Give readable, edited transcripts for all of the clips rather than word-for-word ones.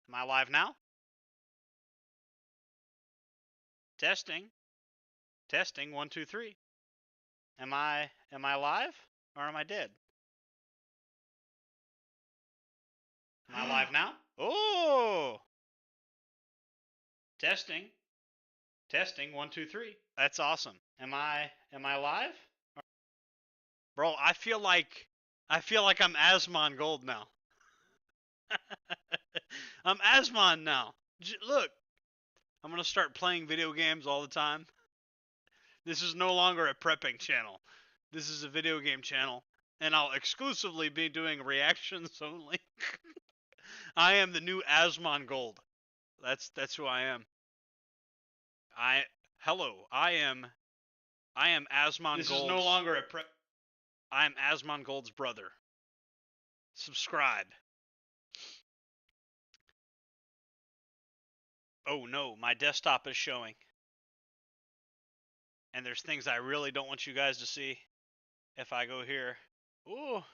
Am I live now? Testing. Testing. 1, 2, 3. Am I live or am I dead? Am I live now? Oh! Testing. Testing. 1, 2, 3. That's awesome. Am I live? Bro, I feel like I'm Asmon Gold now. I'm Asmon now. Look, I'm gonna start playing video games all the time. This is no longer a prepping channel. This is a video game channel, and I'll exclusively be doing reactions only. I am the new Asmon Gold. That's who I am. Hello. I am Asmon Gold. This is no longer a prep. I am Asmon Gold's brother. Subscribe. Oh no, my desktop is showing. And there's things I really don't want you guys to see. If I go here. Ooh.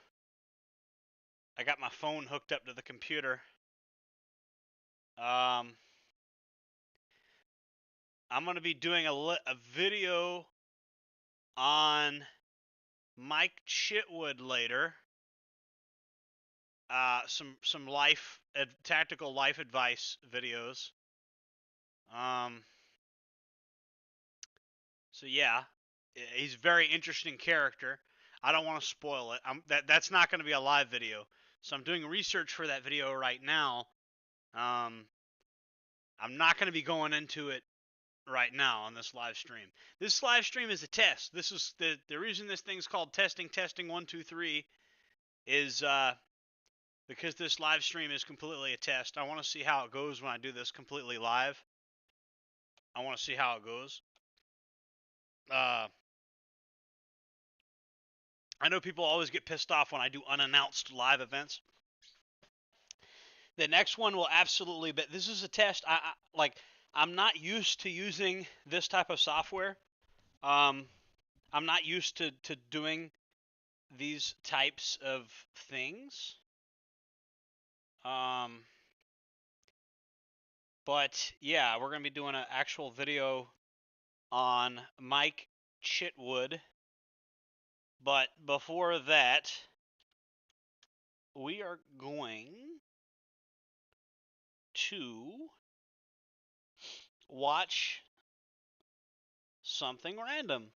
I got my phone hooked up to the computer. I'm going to be doing a video on Mike Chitwood later. Some tactical life advice videos. So yeah, he's a very interesting character. I don't want to spoil it. That's not going to be a live video. So I'm doing research for that video right now. I'm not going to be going into it right now on this live stream. This live stream is a test. This is the reason this thing's called testing 1 2 3 is because this live stream is completely a test. I want to see how it goes when I do this completely live. I want to see how it goes. I know people always get pissed off when I do unannounced live events. The next one will absolutely, but this is a test. I'm not used to using this type of software. I'm not used to doing these types of things. But yeah, we're going to be doing an actual video on Mike Chitwood. But before that, we are going to watch something random.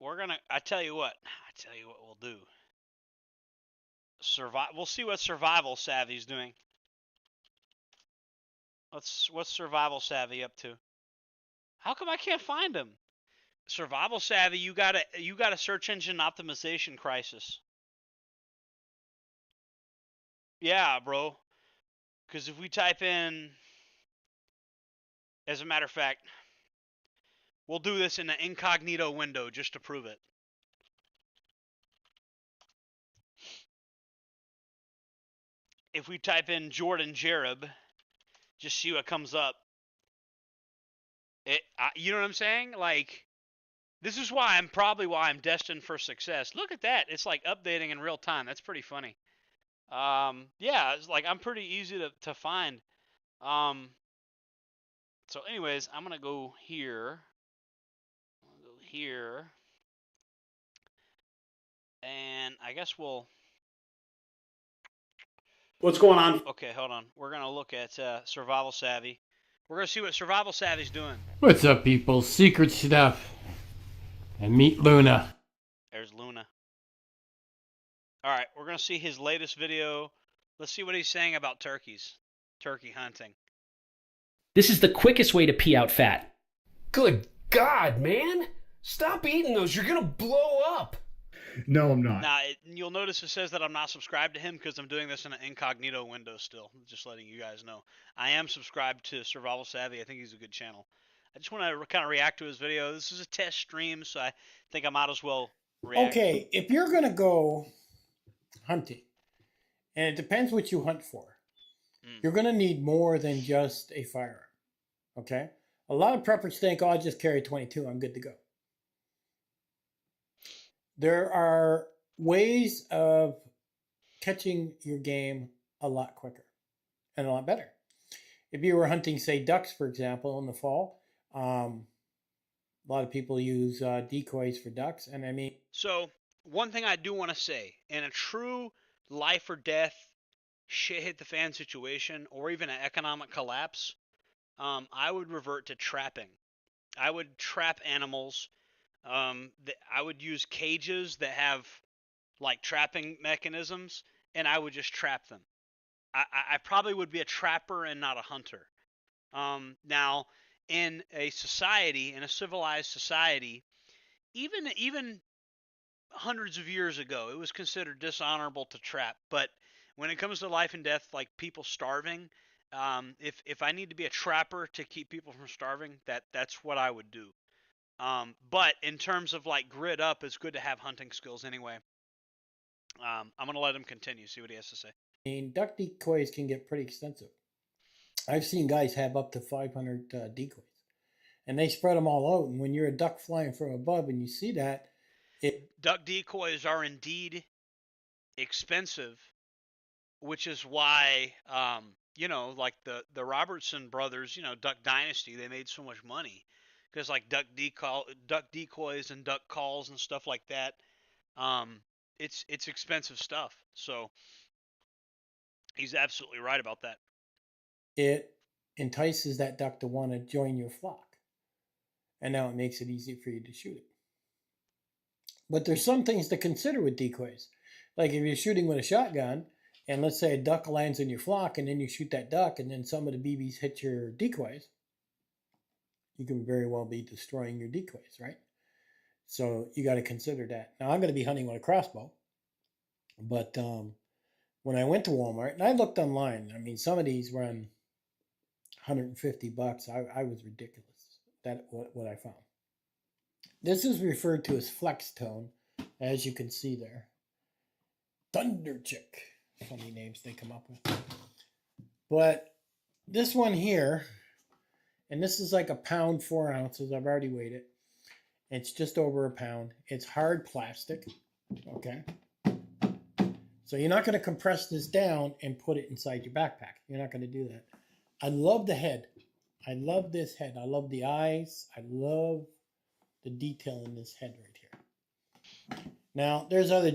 I tell you what we'll do. We'll see what Survival Savvy's doing. What's Survival Savvy up to? How come I can't find him? Survival Savvy, you got a search engine optimization crisis. Yeah, bro. Because if we type in, as a matter of fact, we'll do this in an incognito window just to prove it. If we type in Jordan Jareb, just see what comes up. You know what I'm saying? Like, this is why I'm destined for success. Look at that. It's like updating in real time. That's pretty funny. Yeah, it's like I'm pretty easy to find. So anyways, I'm gonna go here. And I guess we'll. What's going on? Okay, hold on. We're gonna look at Survival Savvy. We're gonna see what Survival Savvy's doing. What's up, people? Secret stuff. And meet Luna. There's Luna. Alright, we're gonna see his latest video. Let's see what he's saying about turkeys. Turkey hunting. This is the quickest way to pee out fat. Good God, man! Stop eating those. You're gonna blow up. No, I'm not. Now, you'll notice it says that I'm not subscribed to him because I'm doing this in an incognito window still. Just letting you guys know. I am subscribed to Survival Savvy. I think he's a good channel. I just want to kind of react to his video. This is a test stream, so I think I might as well react. Okay, if you're going to go hunting, and it depends what you hunt for, you're going to need more than just a firearm. Okay? A lot of preppers think, oh, I just carry 22, I'm good to go. There are ways of catching your game a lot quicker and a lot better. If you were hunting, say, ducks, for example, in the fall, a lot of people use decoys for ducks, and I mean. So one thing I do want to say, in a true life or death, shit hit the fan situation, or even an economic collapse, I would revert to trapping. I would trap animals. I would use cages that have like trapping mechanisms, and I would just trap them. I probably would be a trapper and not a hunter. Now, in a society, in a civilized society, even hundreds of years ago, it was considered dishonorable to trap. But when it comes to life and death, like people starving, if I need to be a trapper to keep people from starving, that's what I would do. But in terms of like grid up, it's good to have hunting skills anyway. I'm gonna let him continue. See what he has to say. I mean, duck decoys can get pretty expensive. I've seen guys have up to 500 decoys, and they spread them all out. And when you're a duck flying from above and you see that, duck decoys are indeed expensive, which is why like the Robertson brothers, Duck Dynasty, they made so much money because like duck decoys and duck calls and stuff like that. It's expensive stuff. So he's absolutely right about that. It entices that duck to want to join your flock, and now it makes it easy for you to shoot it. But there's some things to consider with decoys. Like if you're shooting with a shotgun, and let's say a duck lands in your flock, and then you shoot that duck, and then some of the BBs hit your decoys, you can very well be destroying your decoys, right? So you got to consider that. Now I'm going to be hunting with a crossbow, but when I went to Walmart, and I looked online, I mean, some of these run $150. I was ridiculous. That what I found. This is referred to as flex tone, as you can see there. Thunder Chick. Funny names they come up with. But this one here, and this is like 1 pound 4 ounces. I've already weighed it. It's just over 1 pound. It's hard plastic. Okay. So you're not going to compress this down and put it inside your backpack. You're not going to do that. I love the head. I love this head. I love the eyes. I love the detail in this head right here. Now, there's other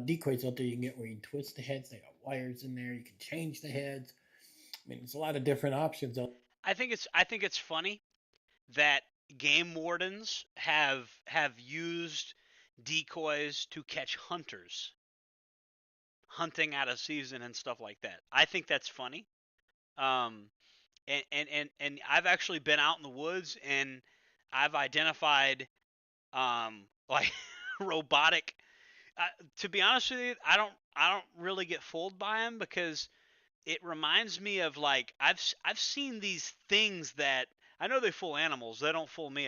decoys out there you can get where you can twist the heads. They got wires in there. You can change the heads. I mean, there's a lot of different options. I think it's funny that game wardens have used decoys to catch hunters hunting out of season and stuff like that. I think that's funny. And I've actually been out in the woods and I've identified like robotic. To be honest with you, I don't really get fooled by them because it reminds me of like I've seen these things that I know they fool animals. They don't fool me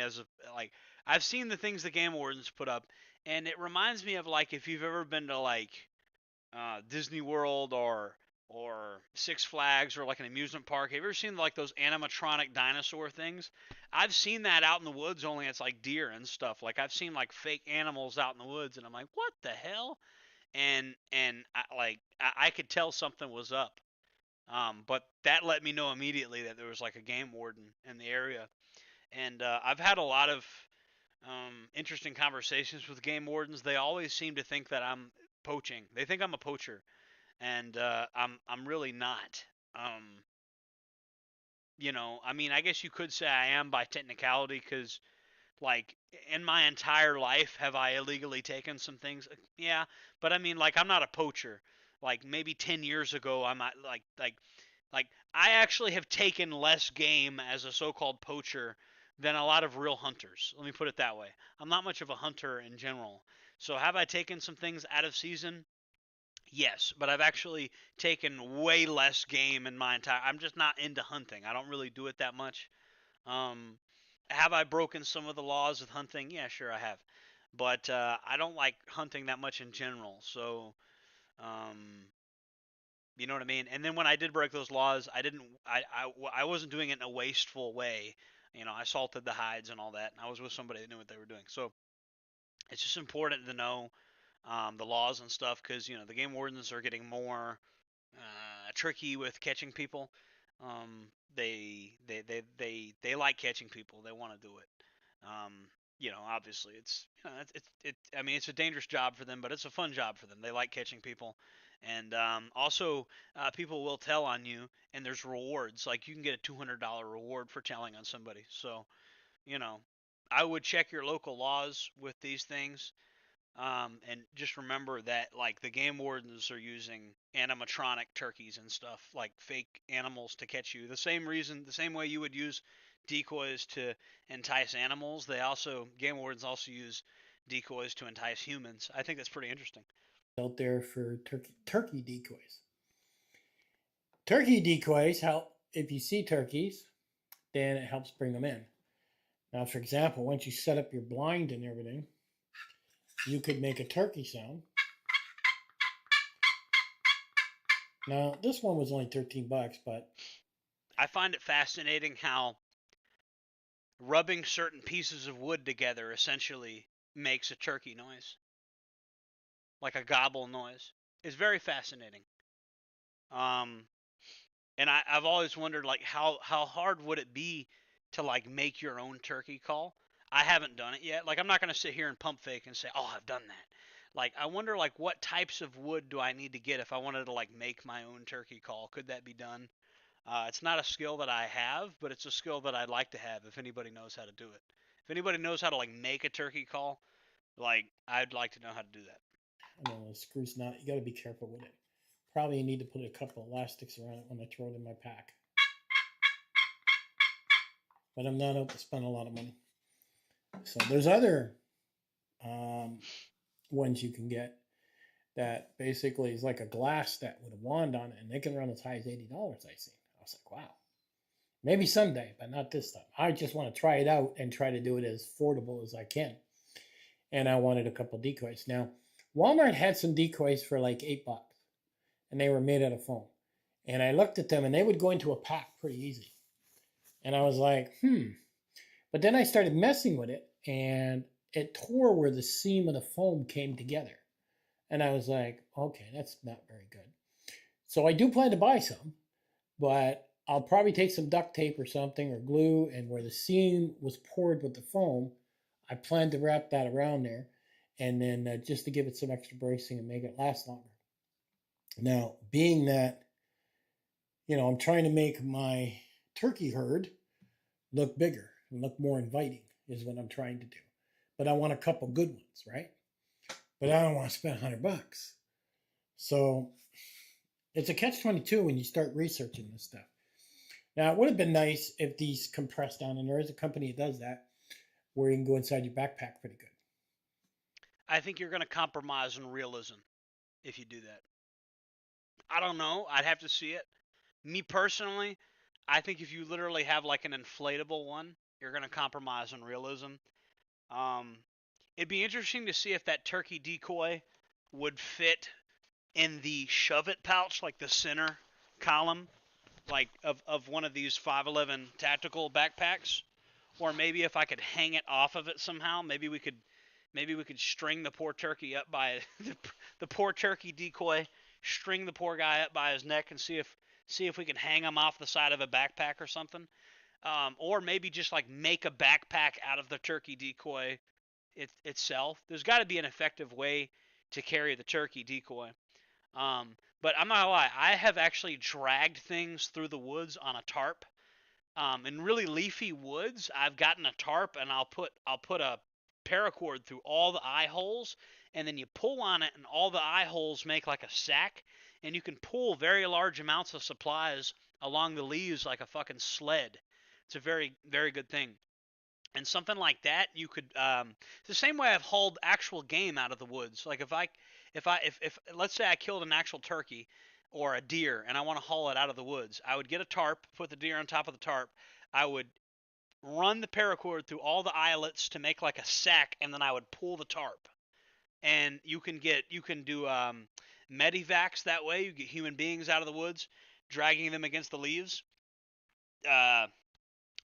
I've seen the things the game wardens put up, and it reminds me of like if you've ever been to like Disney World or Six Flags or like an amusement park. Have you ever seen like those animatronic dinosaur things? I've seen that out in the woods, only it's like deer and stuff. Like I've seen like fake animals out in the woods, and I'm like, what the hell? And I could tell something was up. But that let me know immediately that there was like a game warden in the area. And I've had a lot of interesting conversations with game wardens. They always seem to think that I'm poaching. They think I'm a poacher, and I'm really not. I mean, I guess you could say I am by technicality, because like in my entire life have I illegally taken some things? Yeah, but I mean, like I'm not a poacher. Like maybe 10 years ago, I'm not like I actually have taken less game as a so-called poacher than a lot of real hunters. Let me put it that way. I'm not much of a hunter in general. So have I taken some things out of season? Yes, but I've actually taken way less game in my entire. I'm just not into hunting. I don't really do it that much. Have I broken some of the laws of hunting? Yeah, sure I have. But I don't like hunting that much in general. So, you know what I mean? And then when I did break those laws, I wasn't doing it in a wasteful way. I salted the hides and all that, and I was with somebody that knew what they were doing. So it's just important to know the laws and stuff, because the game wardens are getting more tricky with catching people. They like catching people. They want to do it. Obviously it's I mean, it's a dangerous job for them, but it's a fun job for them. They like catching people, and also people will tell on you, and there's rewards. Like you can get a $200 reward for telling on somebody. So, you know, I would check your local laws with these things. And just remember that, like, the game wardens are using animatronic turkeys and stuff, like fake animals to catch you. The same way you would use decoys to entice animals, game wardens also use decoys to entice humans. I think that's pretty interesting. Out there for turkey decoys. Turkey decoys help if you see turkeys, then it helps bring them in. Now, for example, once you set up your blind and everything, you could make a turkey sound. Now, this one was only $13, but I find it fascinating how rubbing certain pieces of wood together essentially makes a turkey noise, like a gobble noise. It's very fascinating. And I've always wondered, like, how hard would it be to, like, make your own turkey call? I haven't done it yet. Like, I'm not going to sit here and pump fake and say, oh, I've done that. Like, I wonder, like, what types of wood do I need to get if I wanted to, like, make my own turkey call? Could that be done? It's not a skill that I have, but it's a skill that I'd like to have if anybody knows how to do it. If anybody knows how to, like, make a turkey call, like, I'd like to know how to do that. I know the screw's not. You got to be careful with it. Probably need to put a couple of elastics around it when I throw it in my pack. But I'm not out to spend a lot of money. So there's other ones you can get that basically is like a glass set with a wand on it, and they can run as high as $80, I see. I was like, wow. Maybe someday, but not this time. I just want to try it out and try to do it as affordable as I can. And I wanted a couple decoys. Now, Walmart had some decoys for like $8, and they were made out of foam. And I looked at them, and they would go into a pack pretty easy. And I was like, But then I started messing with it, and it tore where the seam of the foam came together. And I was like, okay, that's not very good. So I do plan to buy some, but I'll probably take some duct tape or something or glue, and where the seam was poured with the foam, I plan to wrap that around there, and then just to give it some extra bracing and make it last longer. Now, being that, I'm trying to make my turkey herd look bigger and look more inviting is what I'm trying to do. But I want a couple good ones, right? But I don't want to spend $100. So it's a catch-22 when you start researching this stuff. Now, it would have been nice if these compressed down, and there is a company that does that, where you can go inside your backpack pretty good. I think you're going to compromise on realism if you do that. I don't know. I'd have to see it. Me personally, I think if you literally have like an inflatable one, you're going to compromise on realism. It'd be interesting to see if that turkey decoy would fit in the shove it pouch, like the center column, like of one of these 511 tactical backpacks, or maybe if I could hang it off of it somehow. Maybe we could string the poor turkey up by the poor turkey decoy, string the poor guy up by his neck, and see if we can hang him off the side of a backpack or something. Or maybe just like make a backpack out of the turkey decoy itself. There's got to be an effective way to carry the turkey decoy. But I'm not gonna lie, I have actually dragged things through the woods on a tarp. In really leafy woods, I've gotten a tarp, and I'll put a paracord through all the eye holes, and then you pull on it, and all the eye holes make like a sack, and you can pull very large amounts of supplies along the leaves like a fucking sled. It's a very, very good thing. And something like that, you could, it's the same way I've hauled actual game out of the woods. Like if let's say I killed an actual turkey or a deer and I want to haul it out of the woods, I would get a tarp, put the deer on top of the tarp. I would run the paracord through all the eyelets to make like a sack, and then I would pull the tarp. And you can do medivacs that way. You get human beings out of the woods, dragging them against the leaves.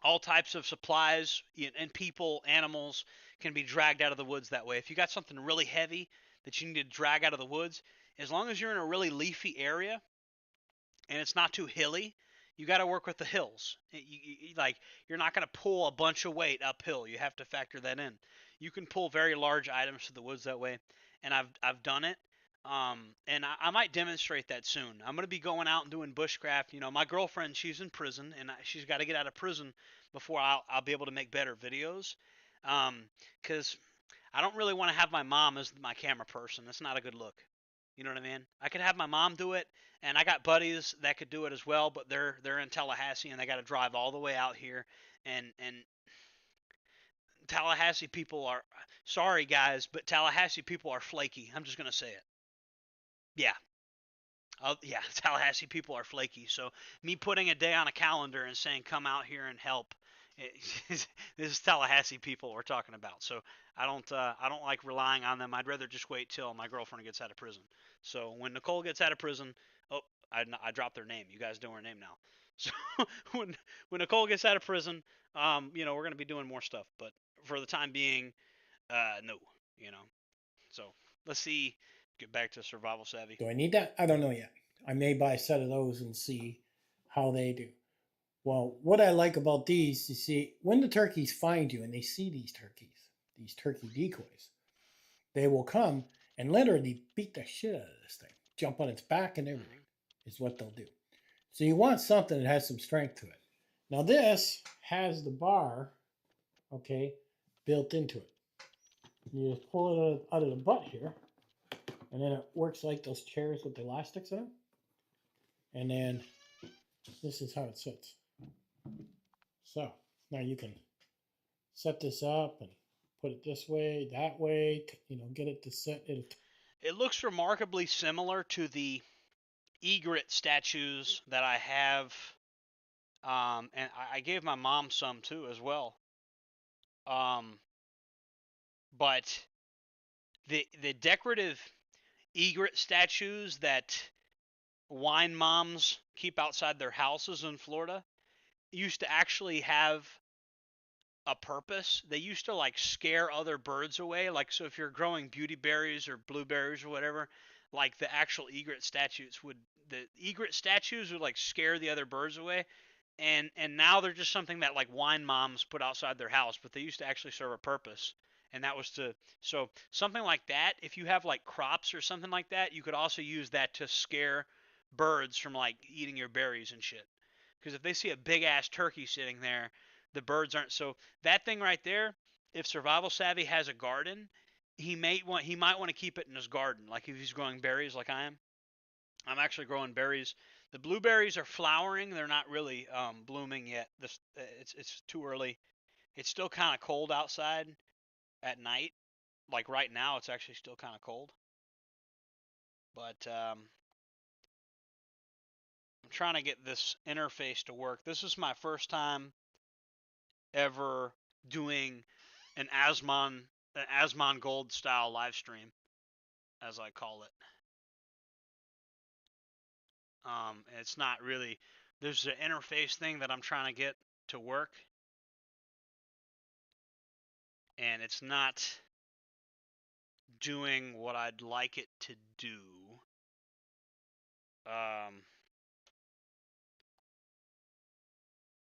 All types of supplies and people, animals can be dragged out of the woods that way. If you got something really heavy that you need to drag out of the woods, as long as you're in a really leafy area, and it's not too hilly, you got to work with the hills. Like, you're not going to pull a bunch of weight uphill. You have to factor that in. You can pull very large items to the woods that way, and I've done it. And I might demonstrate that soon. I'm going to be going out and doing bushcraft. You know, my girlfriend, she's in prison, and she's got to get out of prison before I'll be able to make better videos. Because I don't really want to have my mom as my camera person. That's not a good look. You know what I mean? I could have my mom do it, and I got buddies that could do it as well, but they're in Tallahassee, and they got to drive all the way out here. And Tallahassee people are, sorry guys, but Tallahassee people are flaky. I'm just gonna say it. Yeah. Yeah, Tallahassee people are flaky. So me putting a day on a calendar and saying come out here and help, this is Tallahassee people we're talking about. So I don't like relying on them. I'd rather just wait till my girlfriend gets out of prison. So when Nicole gets out of prison, oh, I dropped their name. You guys know her name now. So when Nicole gets out of prison, you know, we're gonna be doing more stuff. But for the time being, no, you know. So let's see. Get back to Survival Savvy. Do I need that? I don't know yet. I may buy a set of those and see how they do. Well, what I like about these, you see, when the turkeys find you and they see these turkey decoys, they will come and literally beat the shit out of this thing, jump on its back and everything, is what they'll do. So you want something that has some strength to it. Now this has the bar, okay, built into it. You just pull it out of the butt here, and then it works like those chairs with the elastics in them. And then this is how it sits. So now you can set this up and put it this way, that way, you know, get it to set it. It looks remarkably similar to the egret statues that I have, and I gave my mom some too as well. But the decorative egret statues that wine moms keep outside their houses in Florida used to actually have a purpose. They used to like scare other birds away. Like, so if you're growing beauty berries or blueberries or whatever, like the actual egret statues would like scare the other birds away. And now they're just something that like wine moms put outside their house, but they used to actually serve a purpose. And that was to, so something like that, if you have like crops or something like that, you could also use that to scare birds from like eating your berries and shit. Because if they see a big ass turkey sitting there, the birds aren't. So that thing right there, if Survival Savvy has a garden, he might want to keep it in his garden. Like if he's growing berries like I am. I'm actually growing berries. The blueberries are flowering. They're not really blooming yet. It's too early. It's still kind of cold outside at night. Like right now, it's actually still kind of cold. But I'm trying to get this interface to work. This is my first time ever doing an Asmongold style live stream, as I call it. It's not really, there's an interface thing that I'm trying to get to work, and it's not doing what I'd like it to do.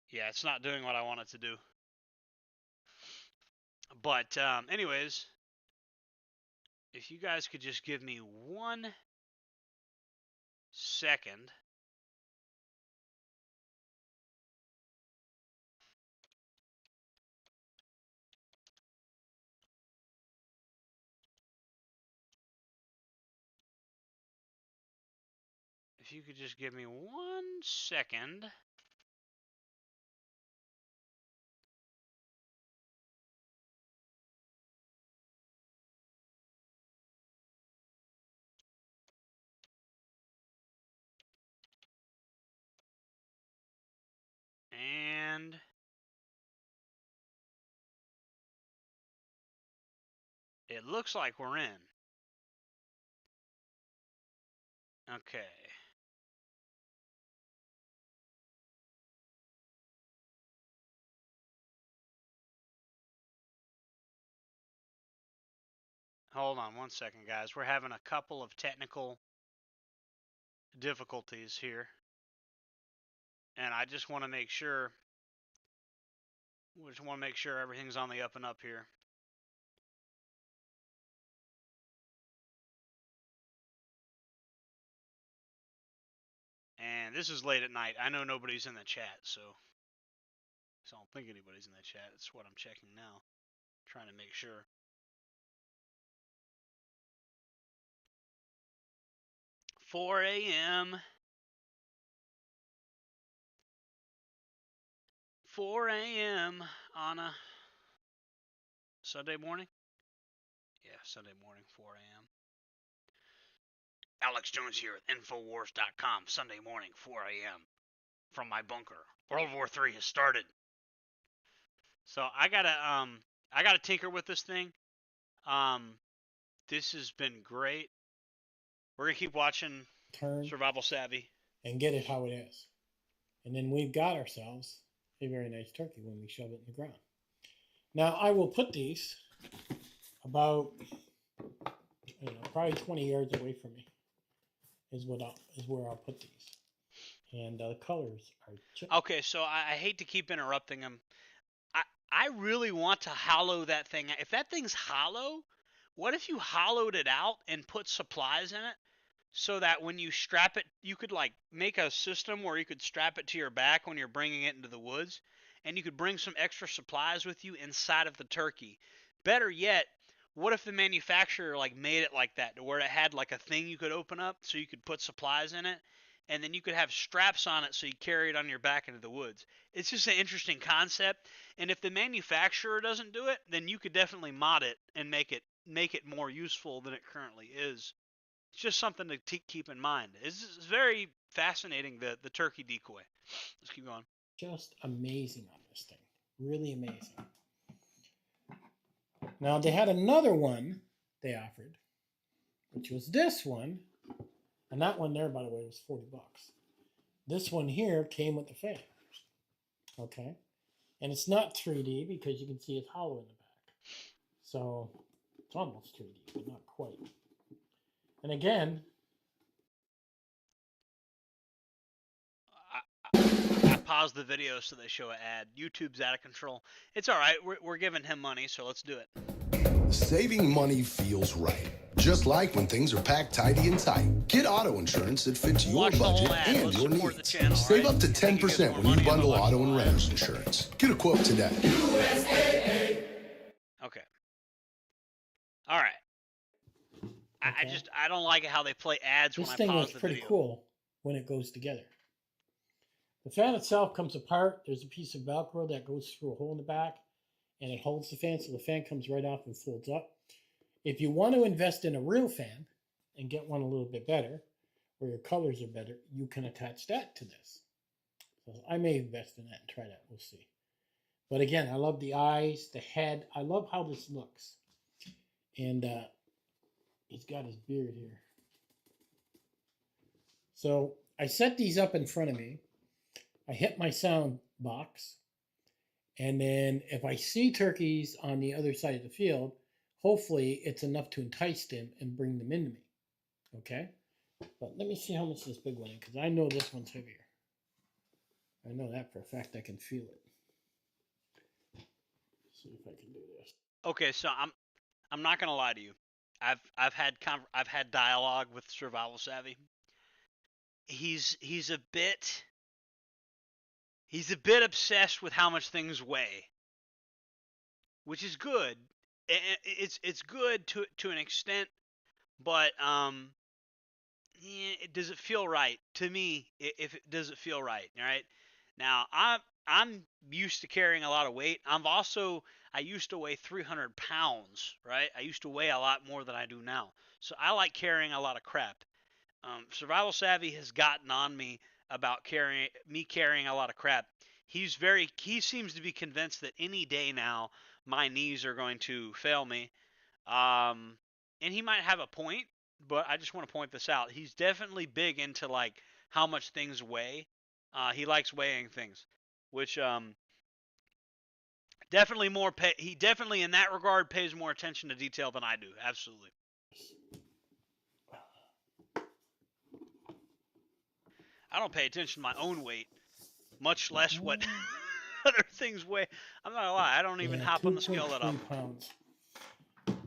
Yeah, it's not doing what I want it to do. But anyways, if you guys could just give me 1 second. If you could just give me 1 second. And it looks like we're in. Okay. Hold on 1 second, guys. We're having a couple of technical difficulties here. and I just want to make sure. We just want to make sure everything's on the up and up here. And this is late at night. I know nobody's in the chat, so I don't think anybody's in the chat. That's what I'm checking now. Trying to make sure. "4 a.m. 4 a.m. on a Sunday morning?" Yeah, Sunday morning, 4 a.m. Alex Jones here at Infowars.com. Sunday morning, 4 a.m. from my bunker. World War III has started. So I gotta tinker with this thing. This has been great. We're gonna keep watching Survival Savvy and get it how it is. And then we've got ourselves a very nice turkey when we shove it in the ground. Now I will put these about, probably 20 yards away from me is where I'll put these. And the colors are... Okay, so I hate to keep interrupting them. I really want to hollow that thing. If that thing's hollow, what if you hollowed it out and put supplies in it so that when you strap it, you could like make a system where you could strap it to your back when you're bringing it into the woods, and you could bring some extra supplies with you inside of the turkey. Better yet, what if the manufacturer like made it like that, to where it had like a thing you could open up so you could put supplies in it, and then you could have straps on it so you carry it on your back into the woods. It's just an interesting concept, and if the manufacturer doesn't do it, then you could definitely mod it and make it more useful than it currently is. It's just something to keep in mind. It's very fascinating, the turkey decoy. Let's keep going. Just amazing on this thing. Really amazing. Now, they had another one they offered, which was this one. And that one there, by the way, was $40. This one here came with the fan. Okay? And it's not 3D because you can see it's hollow in the back. So it's almost 3D, but not quite. And again, I paused the video so they show an ad. YouTube's out of control. It's all right. We're giving him money, so let's do it. Saving money feels right. Just like when things are packed tidy and tight. Get auto insurance that fits your budget and your needs. Save up to 10% when you bundle auto and renter's insurance. Get a quote today. Okay. All right. Okay. I don't like how they play ads when I pause the video. This thing looks pretty cool when it goes together. The fan itself comes apart. There's a piece of Velcro that goes through a hole in the back, and it holds the fan, so the fan comes right off and folds up. If you want to invest in a real fan and get one a little bit better, where your colors are better, you can attach that to this. So I may invest in that and try that. We'll see. But again, I love the eyes, the head. I love how this looks. And he's got his beard here. So I set these up in front of me. I hit my sound box. And then if I see turkeys on the other side of the field, hopefully it's enough to entice them and bring them into me. Okay? But let me see how much this big one is, because I know this one's heavier. I know that for a fact. I can feel it. Let's see if I can do this. Okay, so I'm not gonna lie to you. I've had dialogue with Survival Savvy. He's a bit obsessed with how much things weigh, which is good. It's good to an extent, but does it feel right to me? Does it feel right? All right. Now I'm used to carrying a lot of weight. I used to weigh 300 pounds, right? I used to weigh a lot more than I do now. So I like carrying a lot of crap. Survival Savvy has gotten on me about carrying a lot of crap. He seems to be convinced that any day now my knees are going to fail me. And he might have a point, but I just want to point this out. He's definitely big into like how much things weigh. He likes weighing things, which definitely he definitely in that regard pays more attention to detail than I do. Absolutely. I don't pay attention to my own weight. much less what other things weigh. I'm not gonna lie, I don't even hop on the scale that often. Pounds.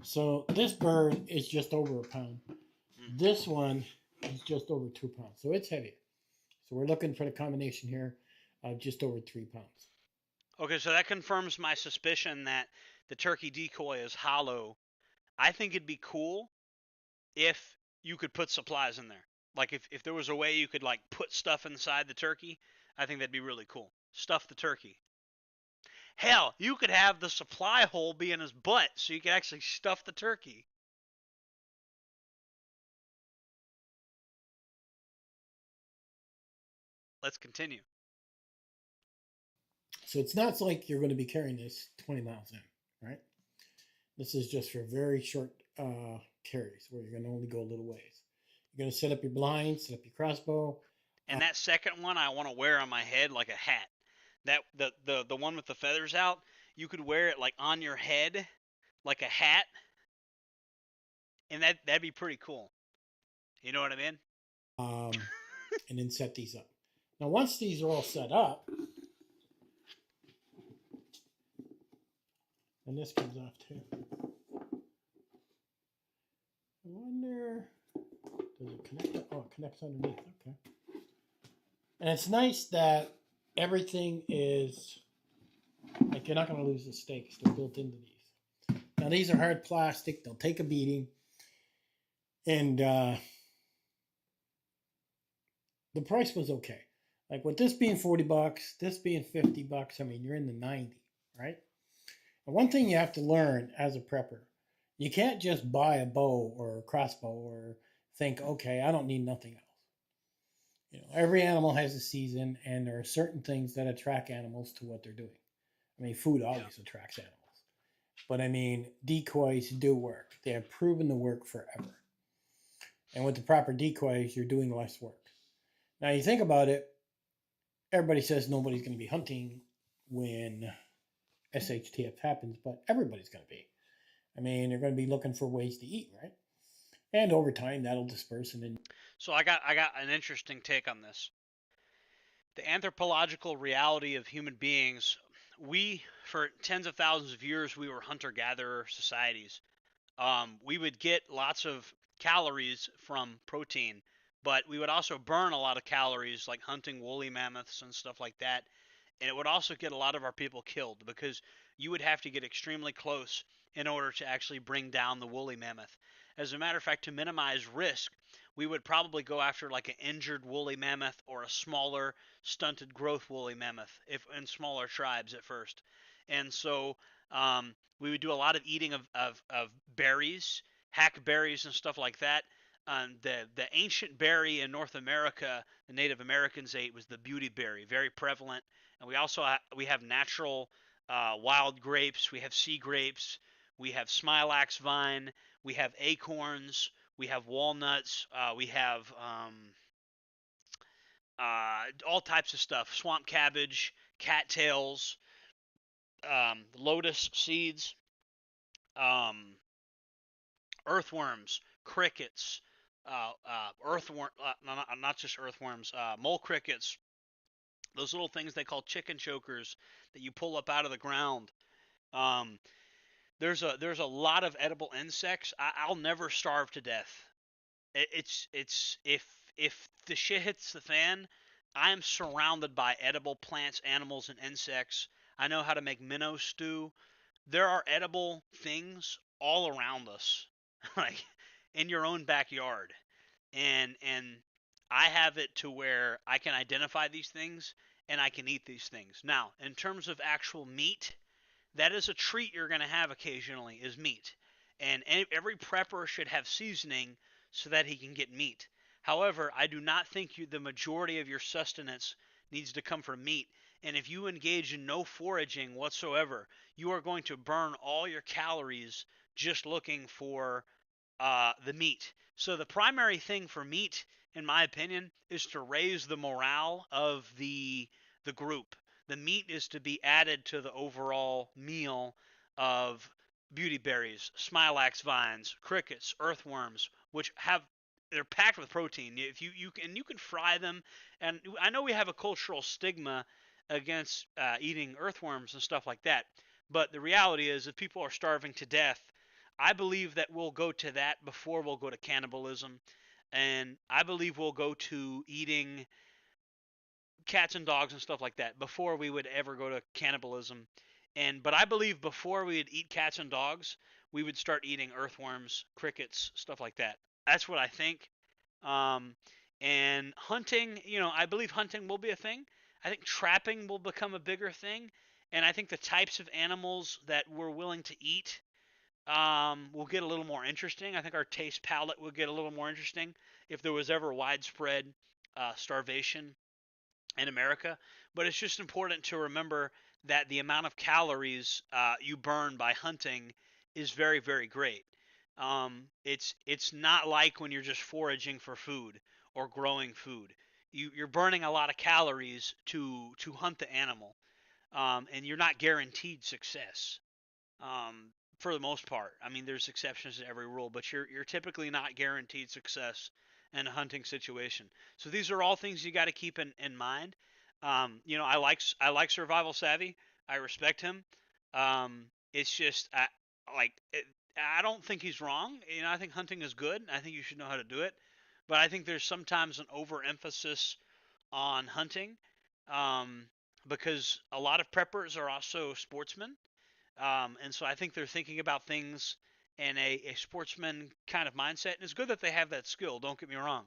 So this bird is just over a pound. This one is just over 2 pounds. So it's heavier. So we're looking for the combination here of just over 3 pounds. Okay, so that confirms my suspicion that the turkey decoy is hollow. I think it'd be cool if you could put supplies in there. Like if there was a way you could like put stuff inside the turkey, I think that'd be really cool. Stuff the turkey. Hell, you could have the supply hole be in his butt so you could actually stuff the turkey. Let's continue. So it's not like you're going to be carrying this 20 miles in, right? This is just for very short carries where you're going to only go a little ways. You're going to set up your blinds, set up your crossbow. And that second one I want to wear on my head like a hat. That the one with the feathers out, you could wear it like on your head like a hat. And that'd be pretty cool. You know what I mean? And then set these up. Now once these are all set up, and this comes off too. I wonder, does it connect? Oh, it connects underneath. Okay. And it's nice that everything is, like, you're not going to lose the stakes. They're built into these. Now, these are hard plastic. They'll take a beating. And the price was okay. Like, with this being $40, this being $50, I mean, you're in the 90, right? And one thing you have to learn as a prepper, you can't just buy a bow or a crossbow or think, okay, I don't need nothing else. You know, every animal has a season, and there are certain things that attract animals to what they're doing. I mean, food always attracts animals. But I mean, decoys do work. They have proven to work forever. And with the proper decoys, you're doing less work. Now, you think about it, everybody says nobody's going to be hunting when SHTF happens, but everybody's going to be. I mean, they're going to be looking for ways to eat, right? And over time, that'll disperse. And then. So I got an interesting take on this. The anthropological reality of human beings. We, for tens of thousands of years, we were hunter-gatherer societies. We would get lots of calories from protein, but we would also burn a lot of calories, like hunting woolly mammoths and stuff like that. And it would also get a lot of our people killed because you would have to get extremely close in order to actually bring down the woolly mammoth. As a matter of fact, to minimize risk, we would probably go after like an injured woolly mammoth or a smaller stunted growth woolly mammoth, if in smaller tribes at first. And so we would do a lot of eating of berries, hackberries and stuff like that. The ancient berry in North America, the Native Americans ate, was the beautyberry, very prevalent. And we also we have natural wild grapes. We have sea grapes. We have smilax vine. We have acorns. We have walnuts. We have all types of stuff. Swamp cabbage, cattails, lotus seeds, earthworms, crickets, not just earthworms, mole crickets. Those little things they call chicken chokers that you pull up out of the ground. There's a lot of edible insects. I'll never starve to death. It's if the shit hits the fan, I am surrounded by edible plants, animals, and insects. I know how to make minnow stew. There are edible things all around us, like in your own backyard, and I have it to where I can identify these things and I can eat these things. Now, in terms of actual meat, that is a treat you're going to have occasionally, is meat. And every prepper should have seasoning so that he can get meat. However, I do not think the majority of your sustenance needs to come from meat. And if you engage in no foraging whatsoever, you are going to burn all your calories just looking for the meat. So the primary thing for meat, in my opinion, is to raise the morale of the group. The meat is to be added to the overall meal of beautyberries, smilax vines, crickets, earthworms, which have they're packed with protein. If you can fry them, and I know we have a cultural stigma against eating earthworms and stuff like that, but the reality is, if people are starving to death, I believe that we'll go to that before we'll go to cannibalism, and I believe we'll go to eating cats and dogs and stuff like that before we would ever go to cannibalism. But I believe before we would eat cats and dogs, we would start eating earthworms, crickets, stuff like that. That's what I think. And hunting, I believe hunting will be a thing. I think trapping will become a bigger thing. And I think the types of animals that we're willing to eat will get a little more interesting. I think our taste palette would get a little more interesting if there was ever widespread starvation in America. But it's just important to remember that the amount of calories you burn by hunting is very, very great. It's not like when you're just foraging for food or growing food. You're burning a lot of calories to hunt the animal, and you're not guaranteed success for the most part. I mean, there's exceptions to every rule, but you're typically not guaranteed success in a hunting situation. So these are all things you got to keep in mind. I like Survival Savvy. I respect him. It's just I don't think he's wrong. I think hunting is good. I think you should know how to do it. But I think there's sometimes an overemphasis on hunting because a lot of preppers are also sportsmen. And so I think they're thinking about things in a sportsman kind of mindset. And it's good that they have that skill, don't get me wrong.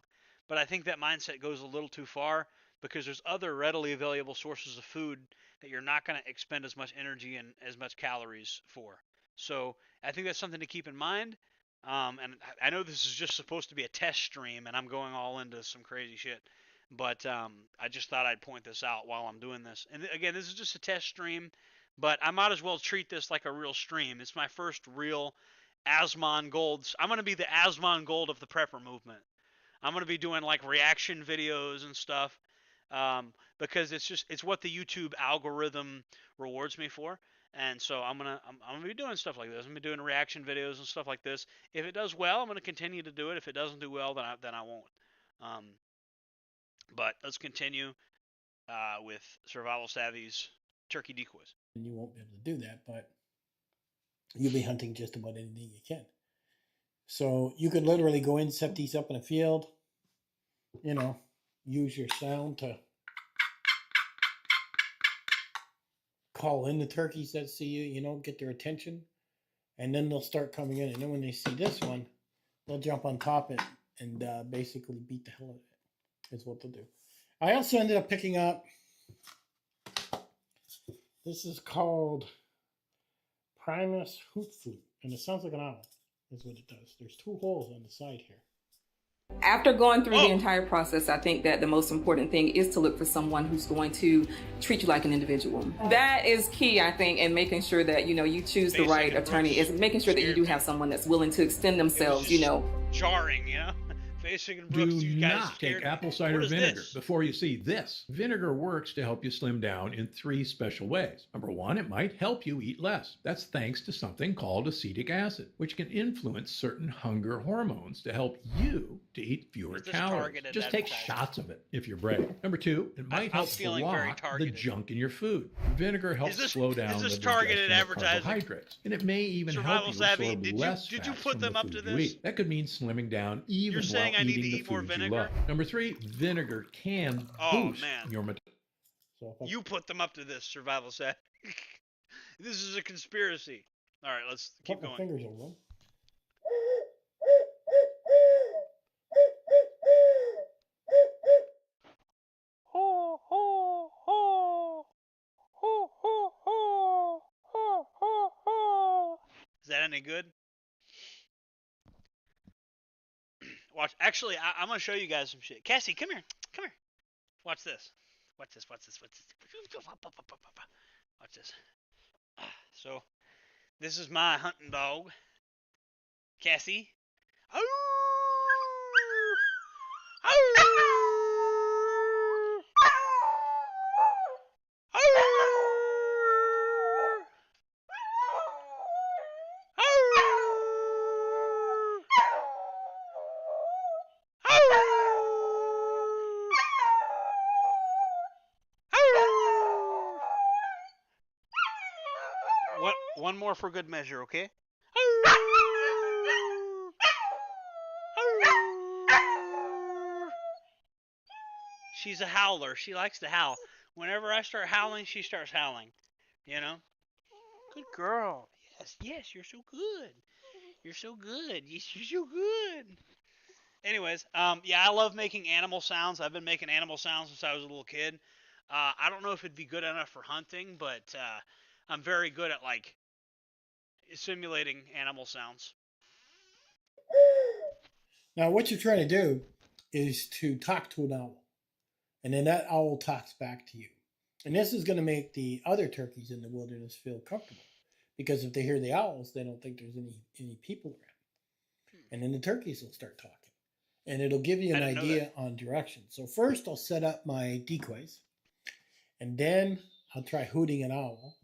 But I think that mindset goes a little too far because there's other readily available sources of food that you're not going to expend as much energy and as much calories for. So I think that's something to keep in mind. And I know this is just supposed to be a test stream, and I'm going all into some crazy shit. But I just thought I'd point this out while I'm doing this. And again, this is just a test stream, but I might as well treat this like a real stream. It's my first real Asmongold. I'm going to be the Asmongold of the prepper movement. I'm going to be doing like reaction videos and stuff because it's what the YouTube algorithm rewards me for. And so I'm gonna be doing stuff like this. I'm gonna be doing reaction videos and stuff like this. If it does well, I'm gonna continue to do it. If it doesn't do well, then I won't. But let's continue with Survival Savvy's turkey decoys. And you won't be able to do that, but you'll be hunting just about anything you can. So you could literally go in, set these up in a field. Use your sound to call in the turkeys that see you, get their attention, and then they'll start coming in. And then when they see this one, they'll jump on top of it and basically beat the hell out of it. Is what they'll do. I also ended up picking up, this is called Primus Hoot Flute, and it sounds like an owl, is what it does. There's 2 holes on the side here. After going through the entire process, I think that the most important thing is to look for someone who's going to treat you like an individual. That is key, I think, in making sure that, you choose the right attorney, is making sure that you do have someone that's willing to extend themselves, Jarring, Facing and Brooks, do not take apple cider vinegar before you see this. Vinegar works to help you slim down in 3 special ways. Number 1, it might help you eat less. That's thanks to something called acetic acid, which can influence certain hunger hormones to help you to eat fewer calories. Just take shots of it if you're brave. Number 2, it might help block the junk in your food. Vinegar helps slow down the digestion of carbohydrates, and it may even help you absorb less fats from the food you eat. That could mean slimming down even while I need to eating eat the more foods vinegar? you love. Number 3, vinegar can boost your metabolism. You put them up to this, Survival Savvy. This is a conspiracy. All right, let's keep going. Fingers over them. Is that any good? Watch. Actually, I'm gonna show you guys some shit. Cassie, come here. Come here. Watch this. Watch this. Watch this. Watch this. Watch this. So, this is my hunting dog, Cassie. One more for good measure, okay? She's a howler. She likes to howl. Whenever I start howling, she starts howling. You know? Good girl. Yes, you're so good. You're so good. You're so good. Anyways, yeah, I love making animal sounds. I've been making animal sounds since I was a little kid. I don't know if it'd be good enough for hunting, but I'm very good at, like, simulating animal sounds. Now, what you're trying to do is to talk to an owl, and then that owl talks back to you. And this is going to make the other turkeys in the wilderness feel comfortable, because if they hear the owls, they don't think there's any people around. And then the turkeys will start talking, and it'll give you an idea on direction. So first I'll set up my decoys, and then I'll try hooting an owl,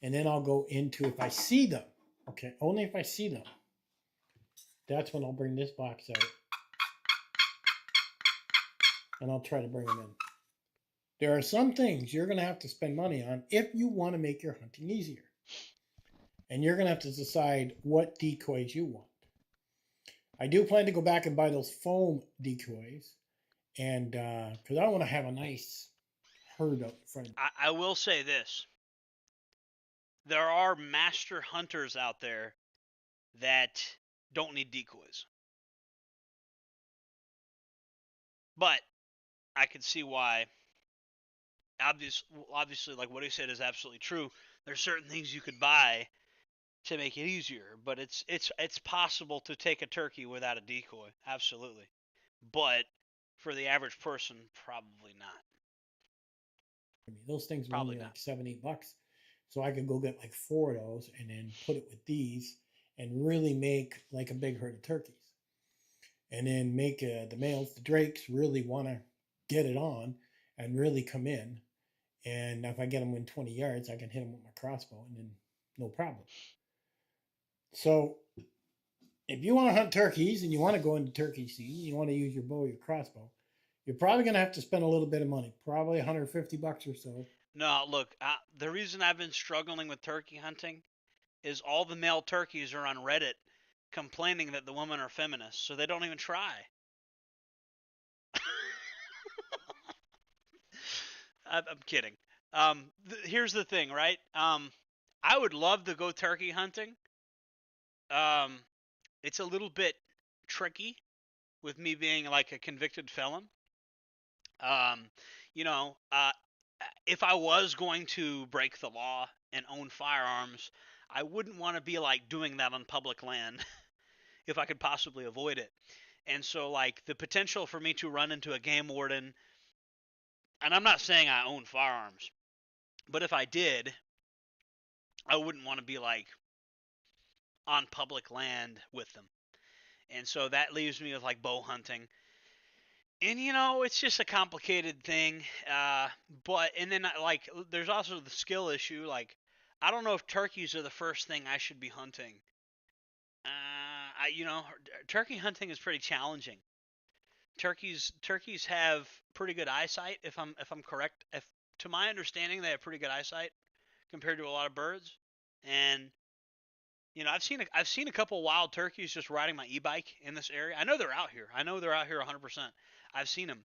and then I'll go into, if I see them, okay, only if I see them, that's when I'll bring this box out, and I'll try to bring them in. There are some things you're going to have to spend money on if you want to make your hunting easier. And you're going to have to decide what decoys you want. I do plan to go back and buy those foam decoys, and because I want to have a nice herd out in front of me. I will say this. There are master hunters out there that don't need decoys. But I can see why. Obviously, like what he said is absolutely true. There's certain things you could buy to make it easier, but it's possible to take a turkey without a decoy, absolutely. But for the average person, probably not. I mean, those things were only like $7-8, so I could go get like 4 of those and then put it with these and really make like a big herd of turkeys, and then make the males, the drakes, really want to get it on and really come in. And if I get them within 20 yards, I can hit them with my crossbow, and then no problem. So if you want to hunt turkeys and you want to go into turkey season, you want to use your bow or your crossbow, you're probably going to have to spend a little bit of money, probably $150 or so. No, look, the reason I've been struggling with turkey hunting is all the male turkeys are on Reddit complaining that the women are feminists, so they don't even try. I'm kidding. Here's the thing, right? I would love to go turkey hunting. It's a little bit tricky with me being like a convicted felon. If I was going to break the law and own firearms, I wouldn't want to be like doing that on public land if I could possibly avoid it. And so, like, the potential for me to run into a game warden, and I'm not saying I own firearms, but if I did, I wouldn't want to be like on public land with them. And so that leaves me with like bow hunting. And it's just a complicated thing. And then like there's also the skill issue. Like, I don't know if turkeys are the first thing I should be hunting. Turkey hunting is pretty challenging. Turkeys have pretty good eyesight, if I'm correct. If to my understanding, they have pretty good eyesight compared to a lot of birds. And I've seen a couple wild turkeys just riding my e-bike in this area. I know they're out here. 100%. I've seen them.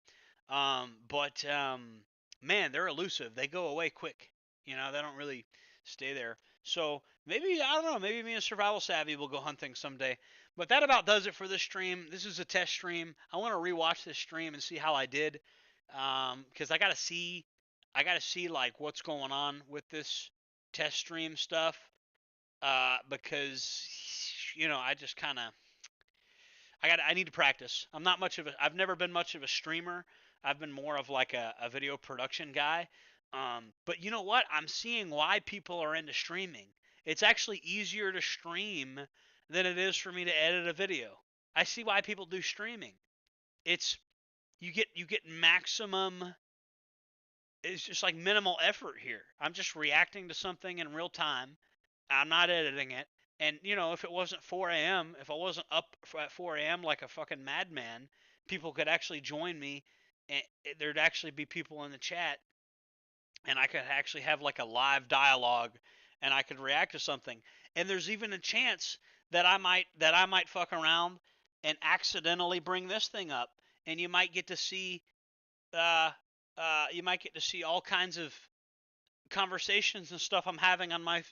But man, they're elusive. They go away quick. They don't really stay there. So maybe, I don't know, maybe me and Survival Savvy will go hunting someday. But that about does it for this stream. This is a test stream. I want to rewatch this stream and see how I did. Because I gotta see like what's going on with this test stream stuff. Because I just kind of I need to practice. I've never been much of a streamer. I've been more of like a video production guy. But you know what? I'm seeing why people are into streaming. It's actually easier to stream than it is for me to edit a video. I see why people do streaming. It's you get maximum. It's just like minimal effort here. I'm just reacting to something in real time. I'm not editing it. And, if it wasn't 4 a.m., if I wasn't up at 4 a.m. like a fucking madman, people could actually join me, and there'd actually be people in the chat, and I could actually have like a live dialogue, and I could react to something. And there's even a chance that I might fuck around and accidentally bring this thing up, and you might get to see all kinds of conversations and stuff I'm having on my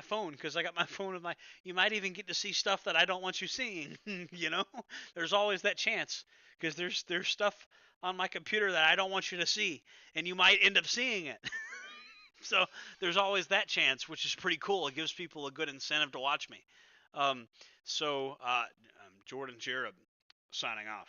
phone, because I got my phone with my. You might even get to see stuff that I don't want you seeing. You know, there's always that chance, because there's stuff on my computer that I don't want you to see, and you might end up seeing it. So there's always that chance, which is pretty cool. It gives people a good incentive to watch me. I'm Jordan Jareb, signing off.